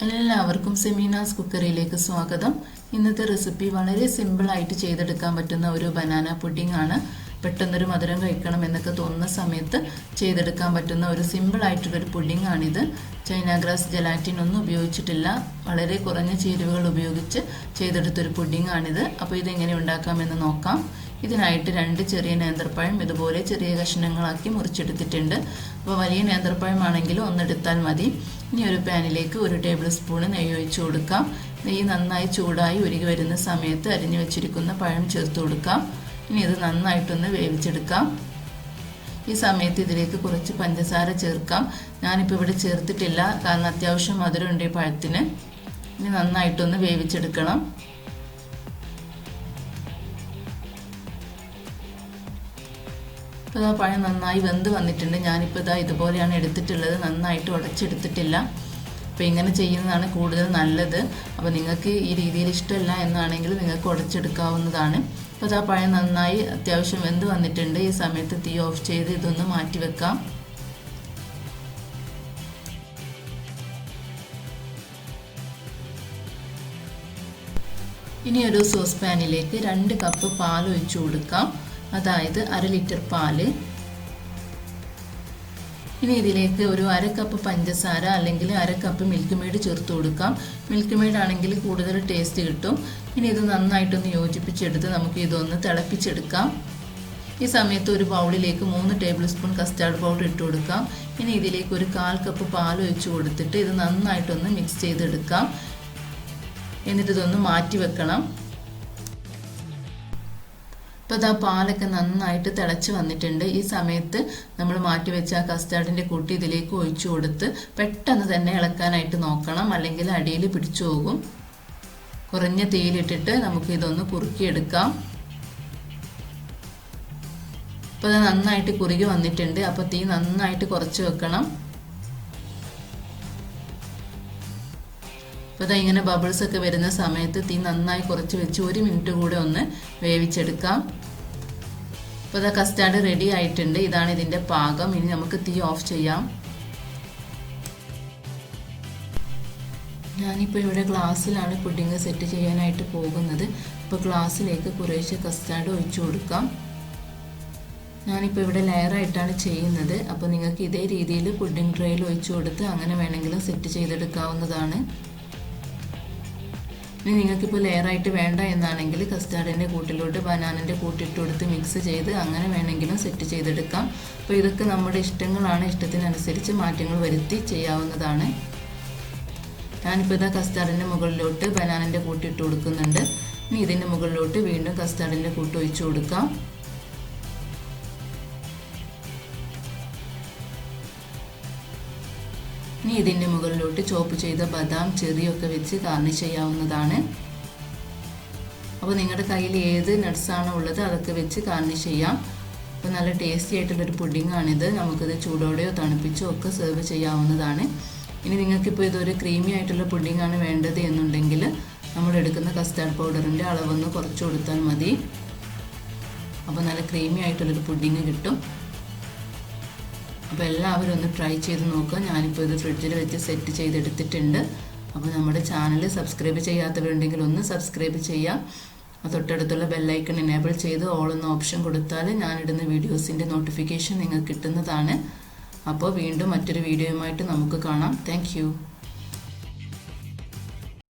എല്ലാവർക്കും സെമീനാസ് കുക്കറിയിലേക്ക് സ്വാഗതം. ഇന്നത്തെ റെസിപ്പി വളരെ സിമ്പിൾ ആയിട്ട് ചെയ്തെടുക്കാൻ പറ്റുന്ന ഒരു ബനാന പുഡിംഗ് ആണ്. പെട്ടെന്നൊരു മധുരം കഴിക്കണം എന്നൊക്കെ തോന്നുന്ന സമയത്ത് ചെയ്തെടുക്കാൻ പറ്റുന്ന ഒരു സിമ്പിൾ ആയിട്ടുള്ളൊരു പുഡിംഗ് ആണിത്. ചൈനാഗ്രാസ് ജലാറ്റിൻ ഒന്നും ഉപയോഗിച്ചിട്ടില്ല, വളരെ കുറഞ്ഞ ചേരുവകൾ ഉപയോഗിച്ച് ചെയ്തെടുത്തൊരു പുഡിംഗ് ആണിത്. അപ്പോൾ ഇതെങ്ങനെ ഉണ്ടാക്കാമെന്ന് നോക്കാം. ഇതിനായിട്ട് 2 ചെറിയ നേന്ത്രപ്പഴം ഇതുപോലെ ചെറിയ കഷ്ണങ്ങളാക്കി മുറിച്ചെടുത്തിട്ടുണ്ട്. അപ്പോൾ വലിയ നേന്ത്രപ്പഴമാണെങ്കിൽ ഒന്നെടുത്താൽ മതി. ഇനി ഒരു പാനിലേക്ക് 1 ടേബിൾ സ്പൂൺ നെയ്യ് ഒഴിച്ചു കൊടുക്കാം. നെയ്യ് നന്നായി ചൂടായി ഉരുകി വരുന്ന സമയത്ത് അരിഞ്ഞു വെച്ചിരിക്കുന്ന പഴം ചേർത്ത് കൊടുക്കാം. ഇനി ഇത് നന്നായിട്ടൊന്ന് വേവിച്ചെടുക്കാം. ഈ സമയത്ത് ഇതിലേക്ക് കുറച്ച് പഞ്ചസാര ചേർക്കാം. ഞാനിപ്പോൾ ഇവിടെ ചേർത്തിട്ടില്ല, കാരണം അത്യാവശ്യം മധുരമുണ്ട് ഈ പഴത്തിന്. ഇനി നന്നായിട്ടൊന്ന് വേവിച്ചെടുക്കണം. ഇപ്പോൾ പഴം നന്നായി വെന്ത് വന്നിട്ടുണ്ട്. ഞാനിപ്പോൾ ഇതുപോലെയാണ് എടുത്തിട്ടുള്ളത്, നന്നായിട്ട് ഉടച്ചെടുത്തിട്ടില്ല. അപ്പോൾ ഇങ്ങനെ ചെയ്യുന്നതാണ് കൂടുതൽ നല്ലത്. അപ്പോൾ നിങ്ങൾക്ക് ഈ രീതിയിൽ ഇഷ്ടമല്ല എന്നാണെങ്കിൽ നിങ്ങൾക്ക് ഉടച്ചെടുക്കാവുന്നതാണ്. അപ്പോൾ പഴം നന്നായി അത്യാവശ്യം വെന്ത് വന്നിട്ടുണ്ട്. ഈ സമയത്ത് തീ ഓഫ് ചെയ്ത് ഇതൊന്ന് മാറ്റി വെക്കാം. ഇനി ഒരു സോസ് പാനിലേക്ക് 2 കപ്പ് പാൽ ഒഴിച്ചു കൊടുക്കാം, അതായത് 1/2 ലിറ്റർ പാല്. ഇനി ഇതിലേക്ക് ഒരു 1/2 കപ്പ് പഞ്ചസാര അല്ലെങ്കിൽ 1/2 കപ്പ് മിൽക്ക് മെയ്ഡ് ചേർത്ത് കൊടുക്കാം. മിൽക്ക് മെയ്ഡ് ആണെങ്കിൽ കൂടുതൽ ടേസ്റ്റ് കിട്ടും. ഇനി ഇത് നന്നായിട്ടൊന്ന് യോജിപ്പിച്ചെടുത്ത് നമുക്ക് ഇതൊന്ന് തിളപ്പിച്ചെടുക്കാം. ഈ സമയത്ത് ഒരു ബൗളിലേക്ക് 3 ടേബിൾ സ്പൂൺ കസ്റ്റാർഡ് പൗഡർ ഇട്ട് കൊടുക്കാം. ഇനി ഇതിലേക്ക് ഒരു 1/4 കപ്പ് പാൽ ഒഴിച്ചു കൊടുത്തിട്ട് ഇത് നന്നായിട്ടൊന്ന് മിക്സ് ചെയ്തെടുക്കാം. എന്നിട്ട് ഇതൊന്ന് മാറ്റി വെക്കണം. അപ്പോൾ പാലൊക്കെ നന്നായിട്ട് തിളച്ച് വന്നിട്ടുണ്ട്. ഈ സമയത്ത് നമ്മൾ മാറ്റി വെച്ച ആ കസ്റ്റാർഡിൻ്റെ കൂട്ടി ഇതിലേക്ക് ഒഴിച്ചു കൊടുത്ത് പെട്ടെന്ന് തന്നെ ഇളക്കാനായിട്ട് നോക്കണം, അല്ലെങ്കിൽ അടിയിൽ പിടിച്ചു പോകും. കുറഞ്ഞ തീയിലിട്ടിട്ട് നമുക്ക് ഇതൊന്ന് കുറുക്കിയെടുക്കാം. അപ്പോൾ അത് നന്നായിട്ട് കുറുകി വന്നിട്ടുണ്ട്. അപ്പോൾ തീ നന്നായിട്ട് കുറച്ച് വെക്കണം. അപ്പോൾ ഇങ്ങനെ ബബിൾസ് ഒക്കെ വരുന്ന സമയത്ത് തീ നന്നായി കുറച്ച് വെച്ച് 1 മിനിറ്റ് കൂടെ ഒന്ന് വേവിച്ചെടുക്കാം. അപ്പോൾ കസ്റ്റാർഡ് റെഡി ആയിട്ടുണ്ട്. ഇതാണ് ഇതിൻ്റെ പാകം. ഇനി നമുക്ക് തീ ഓഫ് ചെയ്യാം. ഞാനിപ്പോൾ ഇവിടെ ഗ്ലാസ്സിലാണ് പുഡിംഗ് സെറ്റ് ചെയ്യാനായിട്ട് പോകുന്നത്. അപ്പോൾ ഗ്ലാസ്സിലേക്ക് കുറേശ്ശെ കസ്റ്റാർഡ് ഒഴിച്ചു കൊടുക്കാം. ഞാനിപ്പോൾ ഇവിടെ ലെയറായിട്ടാണ് ചെയ്യുന്നത്. അപ്പോൾ നിങ്ങൾക്ക് ഇതേ രീതിയിൽ പുഡിംഗ് ട്രേയിൽ ഒഴിച്ചു കൊടുത്ത് അങ്ങനെ വേണമെങ്കിലും സെറ്റ് ചെയ്തെടുക്കാവുന്നതാണ്. ഇനി നിങ്ങൾക്കിപ്പോൾ ലെയറായിട്ട് വേണ്ട എന്നാണെങ്കിൽ കസ്റ്റാർഡിൻ്റെ കൂട്ടിലോട്ട് ബനാനൻ്റെ കൂട്ടിട്ട് കൊടുത്ത് മിക്സ് ചെയ്ത് അങ്ങനെ വേണമെങ്കിലും സെറ്റ് ചെയ്തെടുക്കാം. അപ്പോൾ ഇതൊക്കെ നമ്മുടെ ഇഷ്ടങ്ങളാണ്, ഇഷ്ടത്തിനനുസരിച്ച് മാറ്റങ്ങൾ വരുത്തി ചെയ്യാവുന്നതാണ്. ഞാനിപ്പോൾ കസ്റ്റാർഡിൻ്റെ മുകളിലോട്ട് ബനാനൻ്റെ കൂട്ടിട്ട് കൊടുക്കുന്നുണ്ട്. ഇനി ഇതിൻ്റെ മുകളിലോട്ട് വീണ്ടും കസ്റ്റാർഡിൻ്റെ കൂട്ട് ഒഴിച്ചു കൊടുക്കാം. ഇനി ഇതിൻ്റെ മുകളിലോട്ട് ചോപ്പ് ചെയ്ത ബദാം ചെറിയൊക്കെ വെച്ച് ഗാർണിഷ് ചെയ്യാവുന്നതാണ്. അപ്പോൾ നിങ്ങളുടെ കയ്യിൽ ഏത് നട്ട്സാണോ ഉള്ളത് അതൊക്കെ വെച്ച് ഗാർണിഷ് ചെയ്യാം. അപ്പോൾ നല്ല ടേസ്റ്റി ആയിട്ടുള്ളൊരു പുഡിങ്ങാണിത്. നമുക്കിത് ചൂടോടെയോ തണുപ്പിച്ചോ ഒക്കെ സെർവ് ചെയ്യാവുന്നതാണ്. ഇനി നിങ്ങൾക്കിപ്പോൾ ഇതൊരു ക്രീമി ആയിട്ടുള്ള പുഡിങ്ങാണ് വേണ്ടത് എന്നുണ്ടെങ്കിൽ നമ്മൾ എടുക്കുന്ന കസ്റ്റാർഡ് പൗഡറിൻ്റെ അളവൊന്ന് കുറച്ച് കൊടുത്താൽ മതി. അപ്പോൾ നല്ല ക്രീമി ആയിട്ടുള്ളൊരു പുഡിങ് കിട്ടും. അപ്പോൾ എല്ലാവരും ഒന്ന് ട്രൈ ചെയ്ത് നോക്കുക. ഞാനിപ്പോൾ ഇത് ഫ്രിഡ്ജിൽ വെച്ച് സെറ്റ് ചെയ്തെടുത്തിട്ടുണ്ട്. അപ്പോൾ നമ്മുടെ ചാനൽ സബ്സ്ക്രൈബ് ചെയ്യാത്തവരുണ്ടെങ്കിൽ ഒന്ന് സബ്സ്ക്രൈബ് ചെയ്യാം. തൊട്ടടുത്തുള്ള ബെല്ലൈക്കൺ എനേബിൾ ചെയ്ത് ഓൾ എന്ന ഓപ്ഷൻ കൊടുത്താൽ ഞാനിടുന്ന വീഡിയോസിൻ്റെ നോട്ടിഫിക്കേഷൻ നിങ്ങൾക്ക് കിട്ടുന്നതാണ്. അപ്പോൾ വീണ്ടും മറ്റൊരു വീഡിയോയുമായിട്ട് നമുക്ക് കാണാം. താങ്ക്